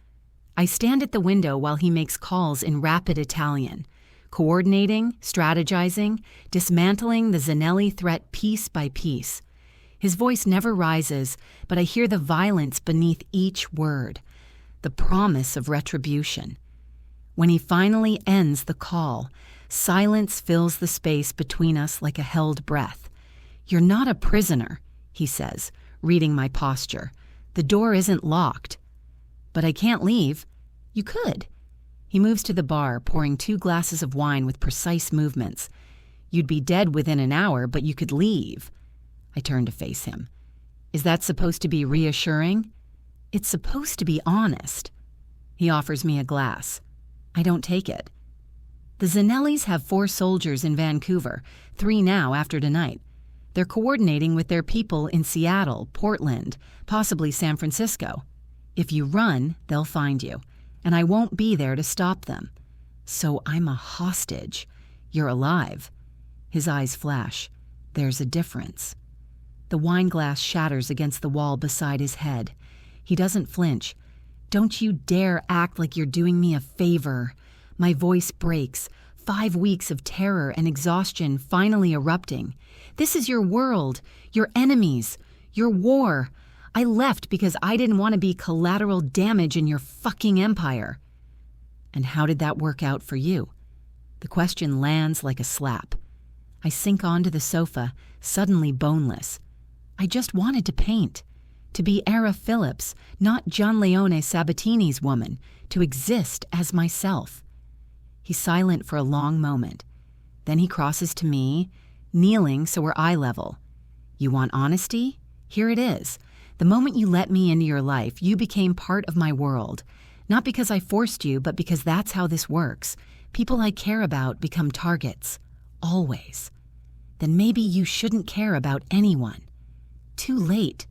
I stand at the window while he makes calls in rapid Italian, coordinating, strategizing, dismantling the Zannelli threat piece by piece. His voice never rises, but I hear the violence beneath each word, the promise of retribution. When he finally ends the call, silence fills the space between us like a held breath. You're not a prisoner, he says, reading my posture. The door isn't locked. But I can't leave. You could. He moves to the bar, pouring 2 glasses of wine with precise movements. You'd be dead within an hour, but you could leave. I turn to face him. Is that supposed to be reassuring? It's supposed to be honest. He offers me a glass. I don't take it. The Zannellis have 4 soldiers in Vancouver, 3 now after tonight. They're coordinating with their people in Seattle, Portland, possibly San Francisco. If you run, they'll find you, and I won't be there to stop them. So I'm a hostage. You're alive. His eyes flash. There's a difference. The wine glass shatters against the wall beside his head. He doesn't flinch. Don't you dare act like you're doing me a favor. My voice breaks. 5 weeks of terror and exhaustion finally erupting. This is your world, your enemies, your war. I left because I didn't want to be collateral damage in your fucking empire. And how did that work out for you? The question lands like a slap. I sink onto the sofa, suddenly boneless. I just wanted to paint, to be Era Phillips, not Gianleone Sabbatini's woman, to exist as myself. He's silent for a long moment. Then he crosses to me, kneeling so we're eye level. You want honesty? Here it is. The moment you let me into your life, you became part of my world. Not because I forced you, but because that's how this works. People I care about become targets. Always. Then maybe you shouldn't care about anyone. Too late.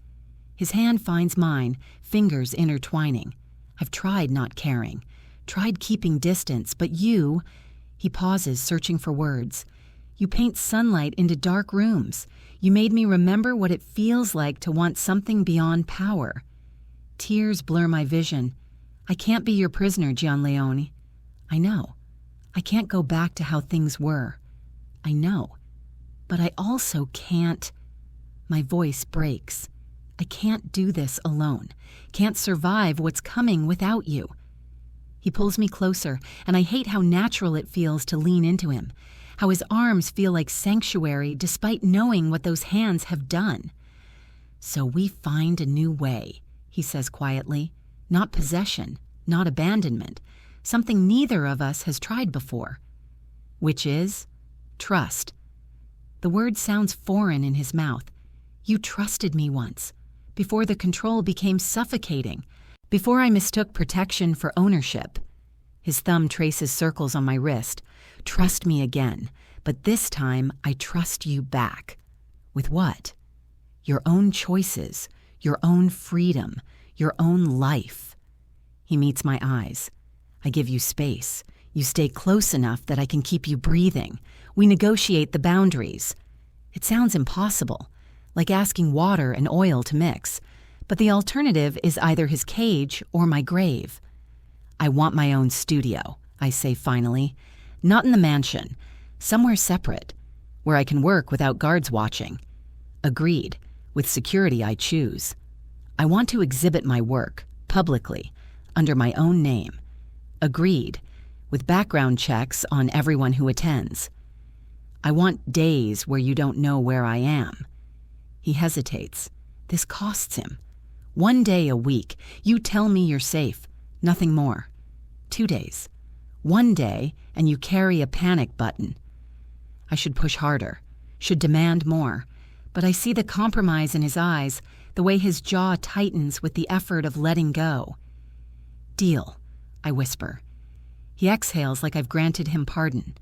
His hand finds mine, fingers intertwining. I've tried not caring, tried keeping distance, but you... He pauses, searching for words. You paint sunlight into dark rooms. You made me remember what it feels like to want something beyond power. Tears blur my vision. I can't be your prisoner, Gianleone. I know. I can't go back to how things were. I know. But I also can't... My voice breaks. I can't do this alone. Can't survive what's coming without you. He pulls me closer, and I hate how natural it feels to lean into him, how his arms feel like sanctuary despite knowing what those hands have done. So we find a new way, he says quietly. Not possession, not abandonment, something neither of us has tried before. Which is trust. The word sounds foreign in his mouth. You trusted me once, before the control became suffocating, before I mistook protection for ownership. His thumb traces circles on my wrist. Trust me again, but this time I trust you back. With what? Your own choices, your own freedom, your own life. He meets my eyes. I give you space. You stay close enough that I can keep you breathing. We negotiate the boundaries. It sounds impossible, like asking water and oil to mix, but the alternative is either his cage or my grave. I want my own studio, I say finally. Not in the mansion. Somewhere separate, where I can work without guards watching. Agreed. With security I choose. I want to exhibit my work, publicly, under my own name. Agreed. With background checks on everyone who attends. I want days where you don't know where I am. He hesitates. This costs him. 1 day a week. You tell me you're safe. Nothing more. 2 days. 1 day, and you carry a panic button. I should push harder, should demand more, but I see the compromise in his eyes, the way his jaw tightens with the effort of letting go. Deal, I whisper. He exhales like I've granted him pardon.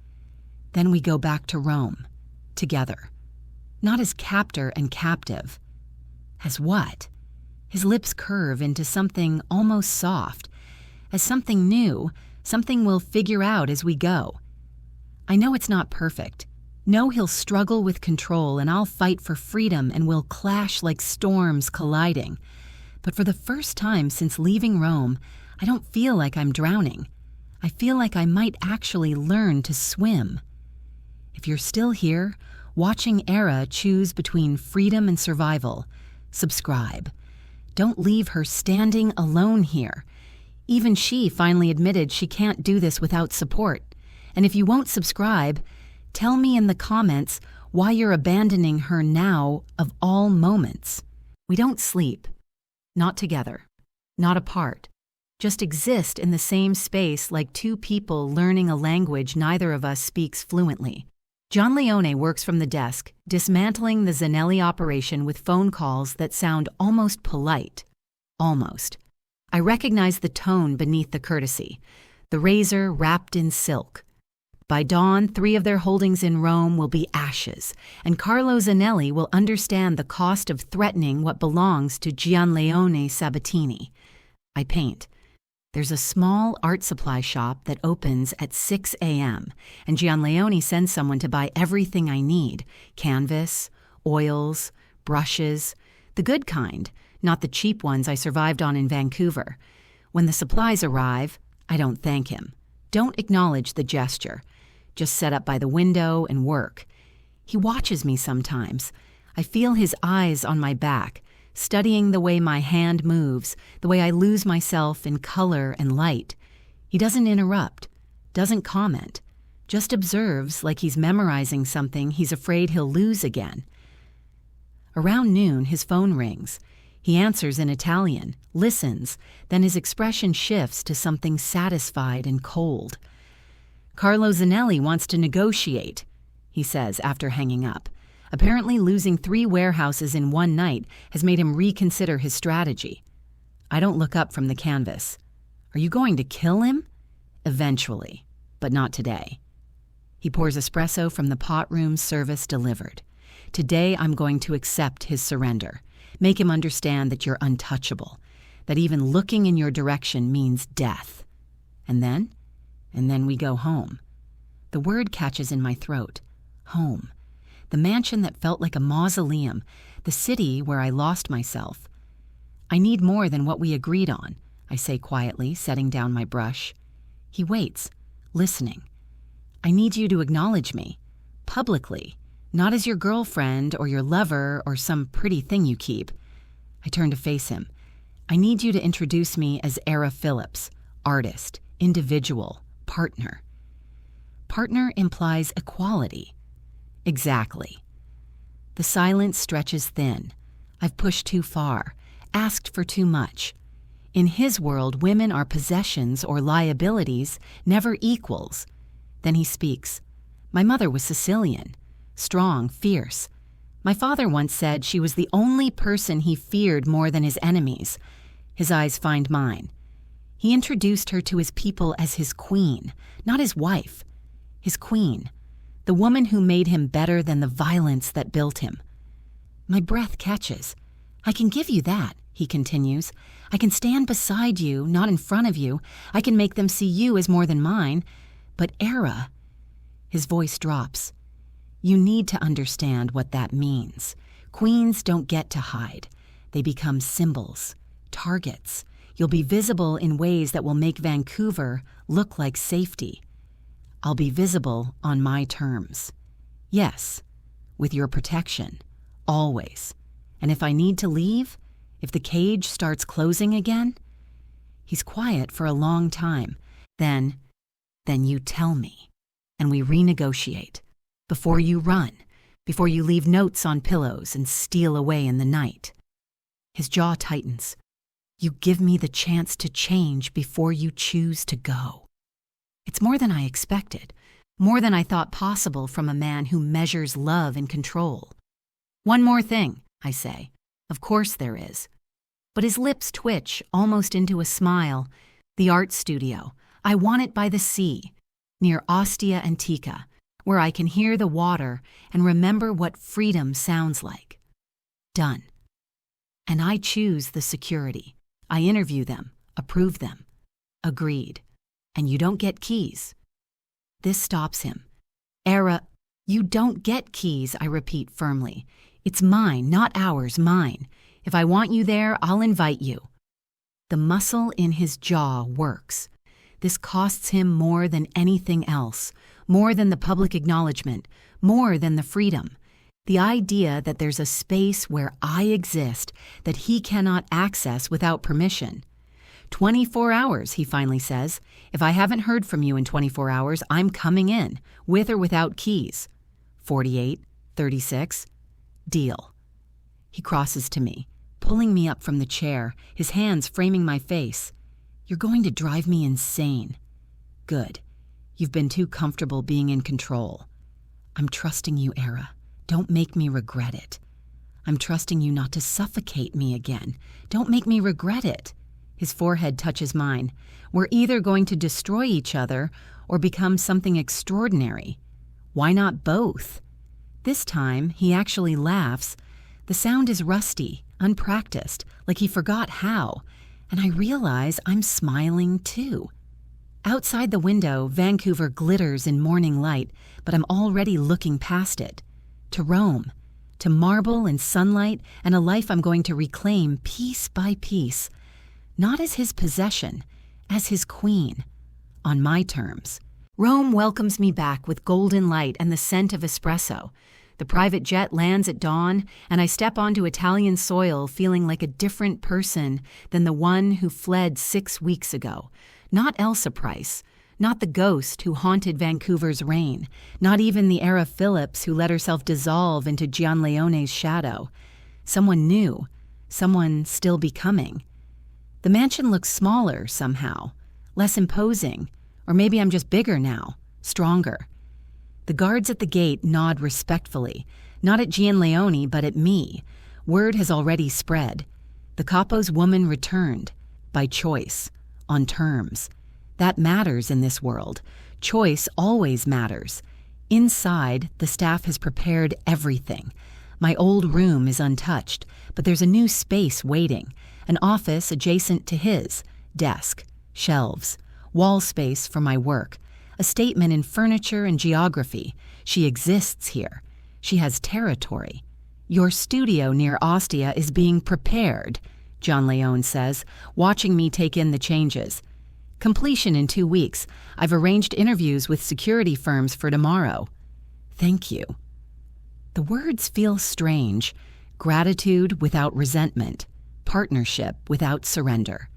Then we go back to Rome, together. Not as captor and captive. As what? His lips curve into something almost soft, as something new, something we'll figure out as we go. I know it's not perfect. Know he'll struggle with control and I'll fight for freedom and we'll clash like storms colliding. But for the first time since leaving Rome, I don't feel like I'm drowning. I feel like I might actually learn to swim. If you're still here, watching Era choose between freedom and survival, subscribe. Don't leave her standing alone here. Even she finally admitted she can't do this without support. And if you won't subscribe, tell me in the comments why you're abandoning her now of all moments. We don't sleep. Not together. Not apart. Just exist in the same space like two people learning a language neither of us speaks fluently. Gianleone works from the desk, dismantling the Zannelli operation with phone calls that sound almost polite. Almost. I recognize the tone beneath the courtesy. The razor wrapped in silk. By dawn, 3 of their holdings in Rome will be ashes, and Carlo Zannelli will understand the cost of threatening what belongs to Gianleone Sabbatini. I paint. There's a small art supply shop that opens at 6 a.m., and Gianleone sends someone to buy everything I need: canvas, oils, brushes, the good kind, not the cheap ones I survived on in Vancouver. When the supplies arrive, I don't thank him. Don't acknowledge the gesture. Just set up by the window and work. He watches me sometimes. I feel his eyes on my back, studying the way my hand moves, the way I lose myself in color and light. He doesn't interrupt, doesn't comment, just observes like he's memorizing something he's afraid he'll lose again. Around noon, his phone rings. He answers in Italian, listens, then his expression shifts to something satisfied and cold. Carlo Zannelli wants to negotiate, he says after hanging up. Apparently losing 3 warehouses in one night has made him reconsider his strategy. I don't look up from the canvas. Are you going to kill him? Eventually, but not today. He pours espresso from the pot room service delivered. Today I'm going to accept his surrender. Make him understand that you're untouchable, that even looking in your direction means death. And then we go home. The word catches in my throat. Home. The mansion that felt like a mausoleum, the city where I lost myself. I need more than what we agreed on, I say quietly, setting down my brush. He waits, listening. I need you to acknowledge me, publicly, not as your girlfriend or your lover or some pretty thing you keep. I turn to face him. I need you to introduce me as Era Phillips, artist, individual, partner. Partner implies equality. Exactly. The silence stretches thin. I've pushed too far, asked for too much. In his world, women are possessions or liabilities, never equals. Then he speaks. My mother was Sicilian, strong, fierce. My father once said she was the only person he feared more than his enemies. His eyes find mine. He introduced her to his people as his queen, not his wife. His queen, the woman who made him better than the violence that built him. My breath catches. I can give you that, he continues. I can stand beside you, not in front of you. I can make them see you as more than mine. But Era, his voice drops. You need to understand what that means. Queens don't get to hide. They become symbols, targets. You'll be visible in ways that will make Vancouver look like safety. I'll be visible on my terms. Yes, with your protection, always. And if I need to leave, if the cage starts closing again, he's quiet for a long time. Then you tell me, and we renegotiate. Before you run, before you leave notes on pillows and steal away in the night. His jaw tightens. You give me the chance to change before you choose to go. It's more than I expected, more than I thought possible from a man who measures love and control. One more thing, I say. Of course there is. But his lips twitch almost into a smile. The art studio. I want it by the sea, near Ostia Antica, where I can hear the water and remember what freedom sounds like. Done. And I choose the security. I interview them, approve them. Agreed. And you don't get keys. This stops him. Era, you don't get keys, I repeat firmly. It's mine, not ours, mine. If I want you there, I'll invite you. The muscle in his jaw works. This costs him more than anything else, more than the public acknowledgement, more than the freedom. The idea that there's a space where I exist that he cannot access without permission. 24 hours, he finally says. If I haven't heard from you in 24 hours, I'm coming in, with or without keys. 48, 36, deal. He crosses to me, pulling me up from the chair, his hands framing my face. You're going to drive me insane. Good. You've been too comfortable being in control. I'm trusting you, Era. Don't make me regret it. I'm trusting you not to suffocate me again. Don't make me regret it. His forehead touches mine. We're either going to destroy each other or become something extraordinary. Why not both? This time, he actually laughs. The sound is rusty, unpracticed, like he forgot how. And I realize I'm smiling too. Outside the window, Vancouver glitters in morning light, but I'm already looking past it. To Rome, to marble and sunlight and a life I'm going to reclaim piece by piece. Not as his possession, as his queen. On my terms. Rome welcomes me back with golden light and the scent of espresso. The private jet lands at dawn, and I step onto Italian soil feeling like a different person than the one who fled 6 weeks ago. Not Elsa Price, not the ghost who haunted Vancouver's reign, not even the Era Phillips who let herself dissolve into Gianleone's shadow. Someone new, someone still becoming. The mansion looks smaller somehow, less imposing, or maybe I'm just bigger now, stronger. The guards at the gate nod respectfully, not at Gianleone but at me. Word has already spread. The capo's woman returned, by choice, on terms. That matters in this world. Choice always matters. Inside, the staff has prepared everything. My old room is untouched, but there's a new space waiting. An office adjacent to his, desk, shelves, wall space for my work. A statement in furniture and geography. She exists here. She has territory. Your studio near Ostia is being prepared, Gianleone says, watching me take in the changes. Completion in 2 weeks. I've arranged interviews with security firms for tomorrow. Thank you. The words feel strange. Gratitude without resentment. Partnership without surrender.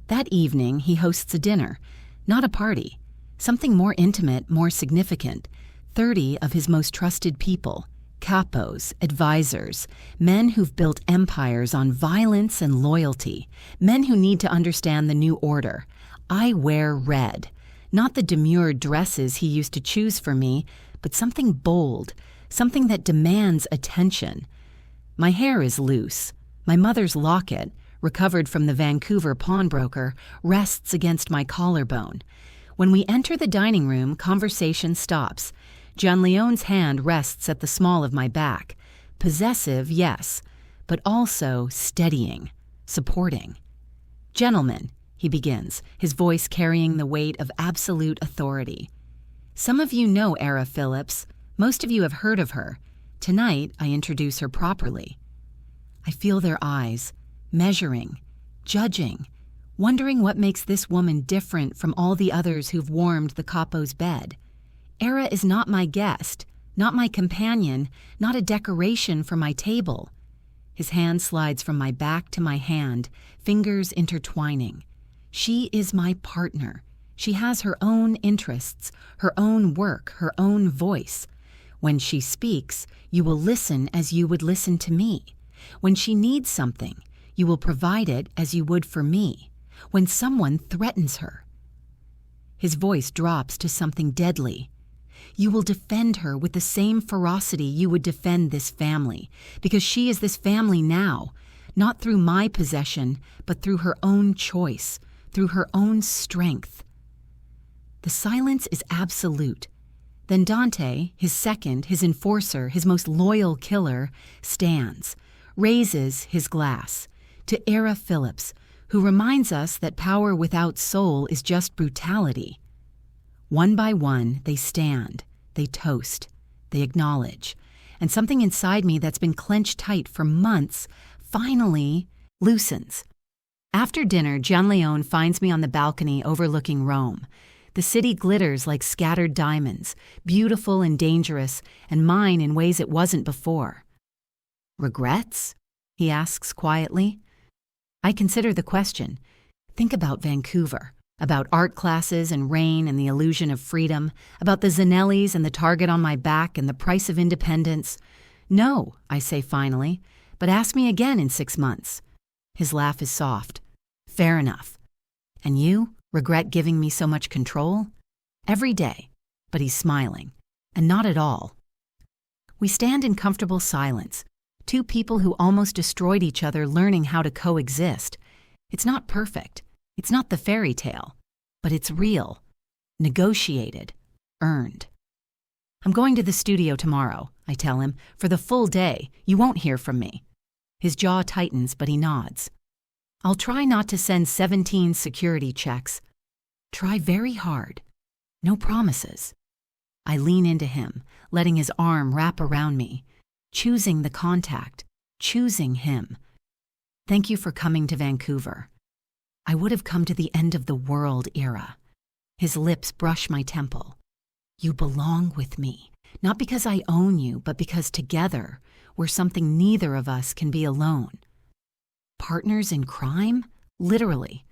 That evening, he hosts a dinner. Not a party. Something more intimate, more significant. 30 of his most trusted people. Capos, advisors, men who've built empires on violence and loyalty. Men who need to understand the new order. I wear red. Not the demure dresses he used to choose for me, but something bold, something that demands attention. My hair is loose. My mother's locket, recovered from the Vancouver pawnbroker, rests against my collarbone. When we enter the dining room, conversation stops. Gianleone's hand rests at the small of my back. Possessive, yes, but also steadying, supporting. Gentlemen, he begins, his voice carrying the weight of absolute authority. Some of you know Era Phillips. Most of you have heard of her. Tonight, I introduce her properly. I feel their eyes, measuring, judging, wondering what makes this woman different from all the others who've warmed the capo's bed. Era is not my guest, not my companion, not a decoration for my table. His hand slides from my back to my hand, fingers intertwining. She is my partner. She has her own interests, her own work, her own voice. When she speaks, you will listen as you would listen to me. When she needs something, you will provide it as you would for me. When someone threatens her. His voice drops to something deadly. You will defend her with the same ferocity you would defend this family, because she is this family now, not through my possession, but through her own choice, through her own strength. The silence is absolute. Then Dante, his second, his enforcer, his most loyal killer, stands, raises his glass to Era Phillips, who reminds us that power without soul is just brutality. One by one, they stand, they toast, they acknowledge, and something inside me that's been clenched tight for months finally loosens. After dinner, Gianleone finds me on the balcony overlooking Rome. The city glitters like scattered diamonds, beautiful and dangerous, and mine in ways it wasn't before. Regrets? He asks quietly. I consider the question. Think about Vancouver. About art classes and rain and the illusion of freedom, about the Zannellis and the target on my back and the price of independence. No, I say finally, but ask me again in 6 months. His laugh is soft. Fair enough. And you regret giving me so much control? Every day. But he's smiling. And not at all. We stand in comfortable silence, two people who almost destroyed each other learning how to coexist. It's not perfect. It's not the fairy tale, but it's real, negotiated, earned. I'm going to the studio tomorrow, I tell him, for the full day. You won't hear from me. His jaw tightens, but he nods. I'll try not to send 17 security checks. Try very hard. No promises. I lean into him, letting his arm wrap around me, choosing the contact, choosing him. Thank you for coming to Vancouver. I would have come to the end of the world, Era. His lips brush my temple. You belong with me, not because I own you, but because together we're something neither of us can be alone. Partners in crime? Literally.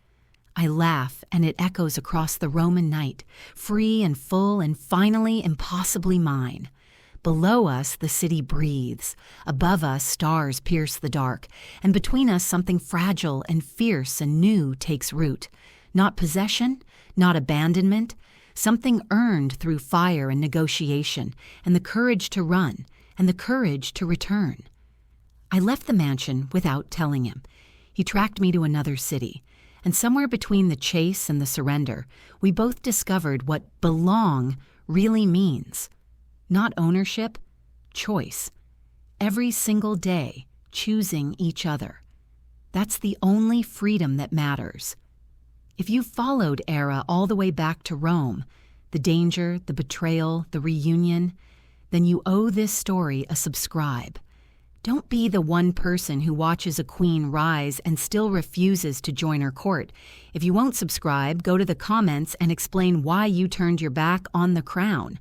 I laugh, and it echoes across the Roman night, free and full and finally impossibly mine. Below us, the city breathes. Above us, stars pierce the dark. And between us, something fragile and fierce and new takes root. Not possession, not abandonment. Something earned through fire and negotiation, and the courage to run, and the courage to return. I left the mansion without telling him. He tracked me to another city. And somewhere between the chase and the surrender, we both discovered what belong really means. Not ownership, choice. Every single day, choosing each other. That's the only freedom that matters. If you followed Era all the way back to Rome, the danger, the betrayal, the reunion, then you owe this story a subscribe. Don't be the one person who watches a queen rise and still refuses to join her court. If you won't subscribe, go to the comments and explain why you turned your back on the crown.